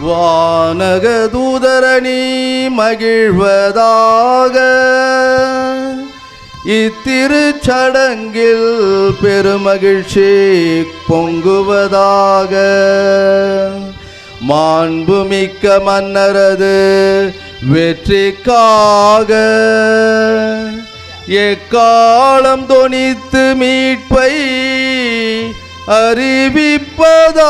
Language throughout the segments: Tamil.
வானக தூதரணி மகிழ்வதாக. இத்திருச்சடங்கில் பெருமகிழ்ச்சி பொங்குவதாக. மாண்புமிக்க மன்னரது வெற்றிக்காக எக்காலம் தொனித்து மீட்பை அறிவிப்பதாக.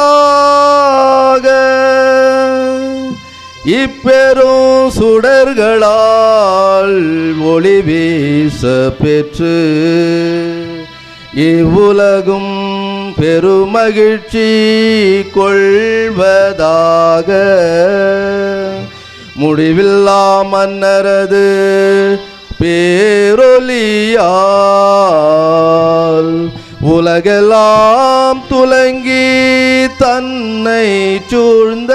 இப்பெரும் சுடர்களால் ஒளி வீச பெற்று இவ்வுலகும் பெருமகிழ்ச்சி கொள்வதாக. முடிவில்லா மன்னரது பேரொலியால் உலகெல்லாம் துலங்கி தன்னை சூழ்ந்த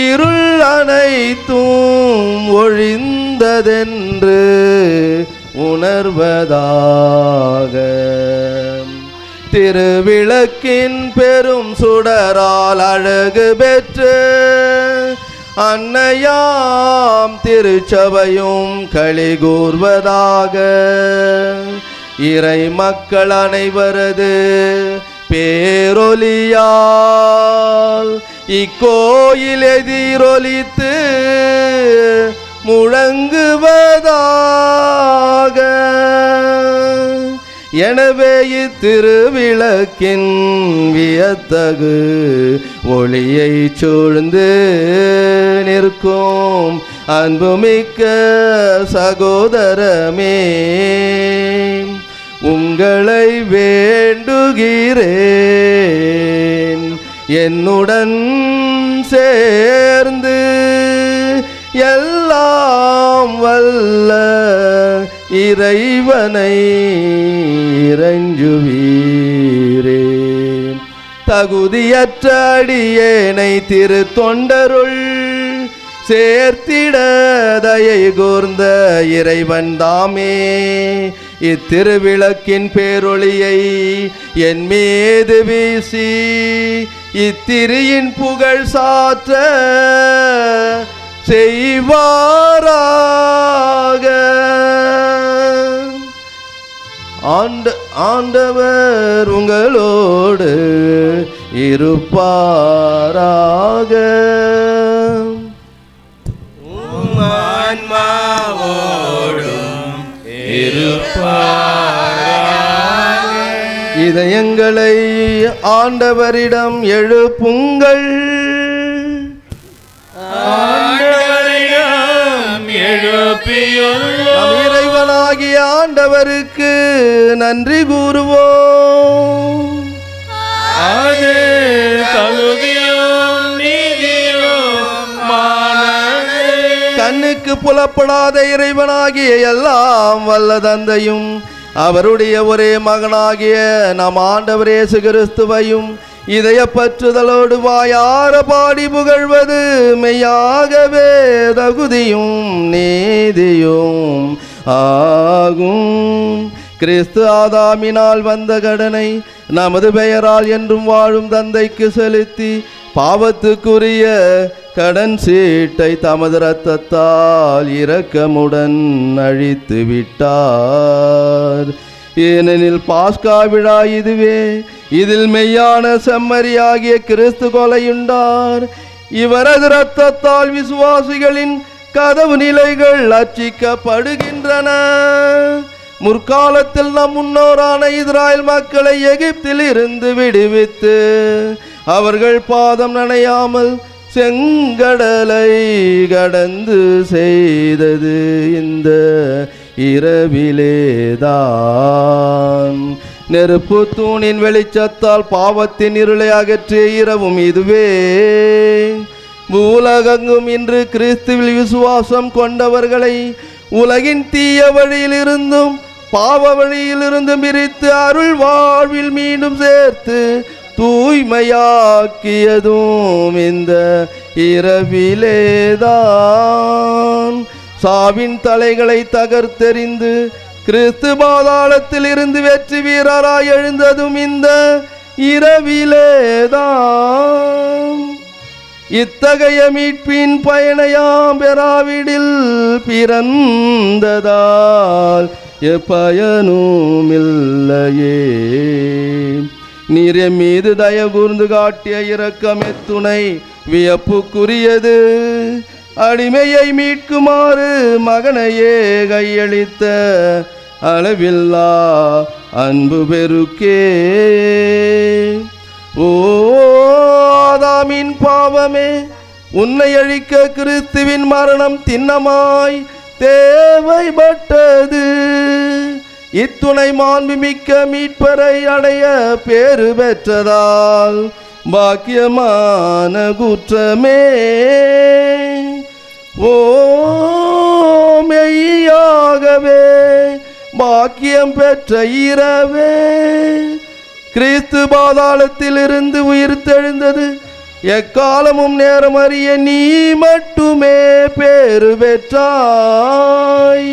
இருள் அனைத்தும் ஒழிந்ததென்று உணர்வதாக. திருவிளக்கின் பெரும் சுடரால் அழகு பெற்று அன்னையாம் திருச்சபையும் களிகூர்வதாக. இறை மக்கள் அனைவரது பேரொலியால் இக்கோயில் எதிரொலித்து முழங்குவதாக. எனவே இத்திருவிளக்கின் வியத்தகு ஒளியை சூழ்ந்து நிற்கும் அன்புமிக்க சகோதரமே, உங்களை வேண்டுகிறேன். என்னுடன் சேர்ந்து எல்லாம் வல்ல இறைவனை இறைஞ்சுவீரே. தகுதியற்ற அடியேனை திரு தொண்டருள் சேர்த்திட தயை கூர்ந்த இறைவன் தாமே இத்திருவிளக்கின் பேரொளியை என் மீது வீசி இத்திரியின் புகழ் சாற்ற செய்வாராக. ஆண்டவர் உங்களோடு இருப்பாராக. இதயங்களை ஆண்டவரிடம் எழுப்புங்கள். நம் இறைவனாகிய ஆண்டவருக்கு நன்றி கூறுவோம். அது தகுதியும் நீதியுமானது. கண்ணுக்கு புலப்படாத இறைவனாகிய எல்லாம் வல்ல தந்தையும் அவருடைய ஒரே மகனாகிய நம் ஆண்டவர் இயேசு கிறிஸ்துவையும் இதய பற்றுதலோடு வாயார பாடி புகழ்வது மெய்யாகவே தகுதியும் நீதியும் ஆகும். கிறிஸ்து ஆதாமினால் வந்த கடனை நமது பெயரால் என்றும் வாழும் தந்தைக்கு செலுத்தி பாவத்துக்குரிய கடன் சீட்டை தமது இரத்தத்தால் இரக்கமுடன் அழித்து விட்டார். ஏனெனில் பாஸ்கா விழா இதுவே. இதில் மெய்யான செம்மறியாகிய கிறிஸ்து கொலையுண்டார். இவரது இரத்தத்தால் விசுவாசிகளின் கதவு நிலைகள் அர்ச்சிக்கப்படுகின்றன. முற்காலத்தில் நம் முன்னோரான இஸ்ராயல் மக்களை எகிப்தில் இருந்து விடுவித்து அவர்கள் பாதம் நனையாமல் செங்கடலை கடந்து செய்தது இந்த இரவிலேதான். நெருப்பு தூணின் வெளிச்சத்தால் பாவத்தின் இருளை அகற்றிய இரவும் இதுவே. உலகெங்கும் இன்று கிறிஸ்துவில் விசுவாசம் கொண்டவர்களை உலகின் தீய வழியிலிருந்தும் பாவ வழியிலிருந்தும் பிரித்து அருள் வாழ்வில் மீண்டும் சேர்த்து தூய்மையாக்கியதும் இந்த இரவிலேதான். சாவின் தலைகளை தகர்த்தெறிந்து கிறிஸ்து பாதாளத்தில் இருந்து வெற்றி வீரராய் எழுந்ததும் இந்த இரவிலேதான். இத்தகைய மீட்பின் பயனையாம் பெறாவிடில் பிறந்ததால் எப்பயனும் இல்லையே. நீர் எம் மீது தயகூர்ந்து காட்டிய இரக்கம் எத்துணை வியப்புக்குரியது. அடிமையை மீட்குமாறு மகனையே கையளித்த அளவில்லா அன்பு பெருக்கே. ஓ ஆதாமின் பாவமே, உன்னை அழிக்க கிறிஸ்துவின் மரணம் திண்ணமாய் தேவைப்பட்டது. இத்துணை மாண்புமிக்க மீட்பரை அடைய பேறு பெற்றதால் பாக்கியமான குற்றமே. ஓ மெய்யாகவே பாக்கியம் பெற்ற இரவே, கிறிஸ்து பாதாளத்தில் இருந்து உயிர் தெழுந்தது எக்காலமும் நேரம் அறிய நீ மட்டுமே பேறு பெற்றாய்.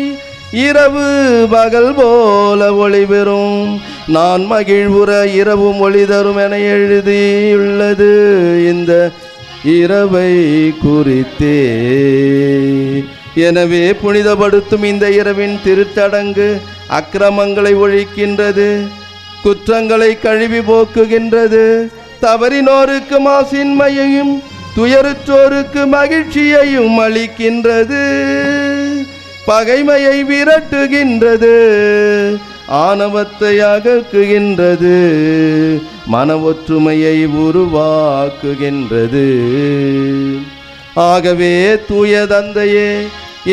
இரவு பகல் போல ஒளி பெறும், நான் மகிழ்வுற இரவும் ஒளி தரும் என எழுதியுள்ளது இந்த இரவை குறித்தே. எனவே புனிதப்படுத்தும் இந்த இரவின் திருத்தடங்கு அக்கிரமங்களை ஒழிக்கின்றது, குற்றங்களை கழுவி போக்குகின்றது, தவறினோருக்கு மாசின்மையையும் துயருற்றோருக்கு மகிழ்ச்சியையும் அளிக்கின்றது, பகைமையை விரட்டுகின்றது, ஆணவத்தை அகற்றுகின்றது, மன ஒற்றுமையை உருவாக்குகின்றது. ஆகவே தூய தந்தையே,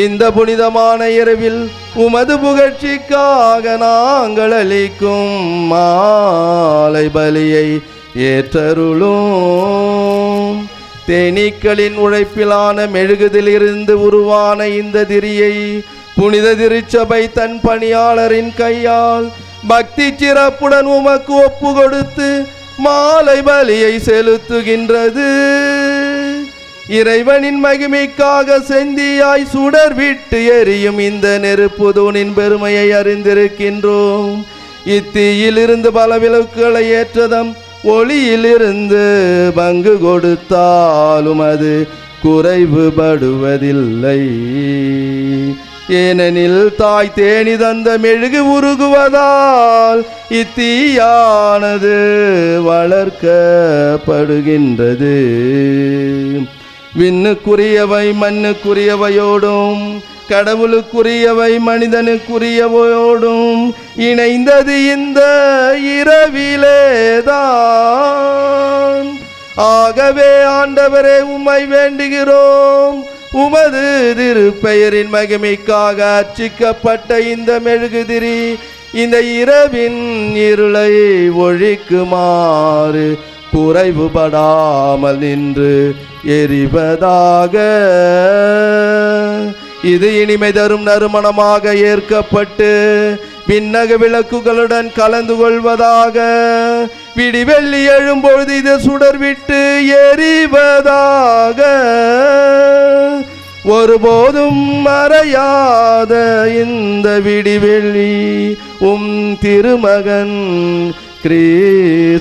இந்த புனிதமான இரவில் உமது புகழ்ச்சிக்காக நாங்கள் அளிக்கும் மாலை பலியை ஏற்றருளும். தேனீக்களின் உழைப்பிலான மெழுகுதிலிருந்து உருவான இந்த திரியை புனித திருச்சபை தன் பணியாளரின் கையால் பக்தி சிறப்புடன் உமக்கு ஒப்பு கொடுத்து மாலை பலியை செலுத்துகின்றது. இறைவனின் மகிமைக்காக செந்தியாய் சுடர் விட்டு எரியும் இந்த நெருப்பு தூணின் பெருமையை அறிந்திருக்கின்றோம். இத்தீயிலிருந்து பல விளக்குகளை ஏற்றதம் ஒளியிலிருந்து பங்கு கொடுத்தாலும் அது குறைவுபடுவதில்லை. ஏனெனில் தாய் தேனி தந்த மெழுகு உருகுவதால் இத்தீயானது வளர்க்கப்படுகின்றது. விண்ணுக்குரியவை மண்ணுக்குரியவையோடும் கடவுளுக்குரியவை மனிதனுக்குரியவையோடும் இணைந்தது இந்த இரவிலேதான். ஆகவே ஆண்டவரே, உம்மை வேண்டுகிறோம், உமது திருப்பெயரின் மகிமைக்காக அர்ச்சிக்கப்பட்ட இந்த மெழுகுதிரி இந்த இரவின் இருளை ஒழிக்குமாறு குறைவுபடாமல் நின்று எரிவதாக. இது இனிமை தரும் நறுமணமாக ஏற்கப்பட்டு விண்ணக விளக்குகளுடன் கலந்து கொள்வதாக. விடிவெள்ளி எழும்பொழுது இது சுடர் விட்டு எரிவதாக. ஒருபோதும் மறையாத இந்த விடிவெள்ளி உம் திருமகன் கிறிஸ்துவேதான்.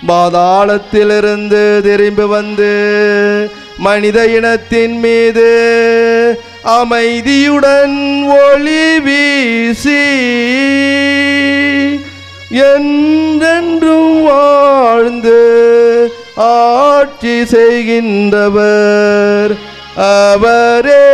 பாதாளத்திலிருந்து திரும்பி வந்து மனித இனத்தின் மீது அமைதியுடன் ஒளி வீசி என்றென்றும் வாழ்ந்து ஆட்சி செய்கின்றவர் அவரே.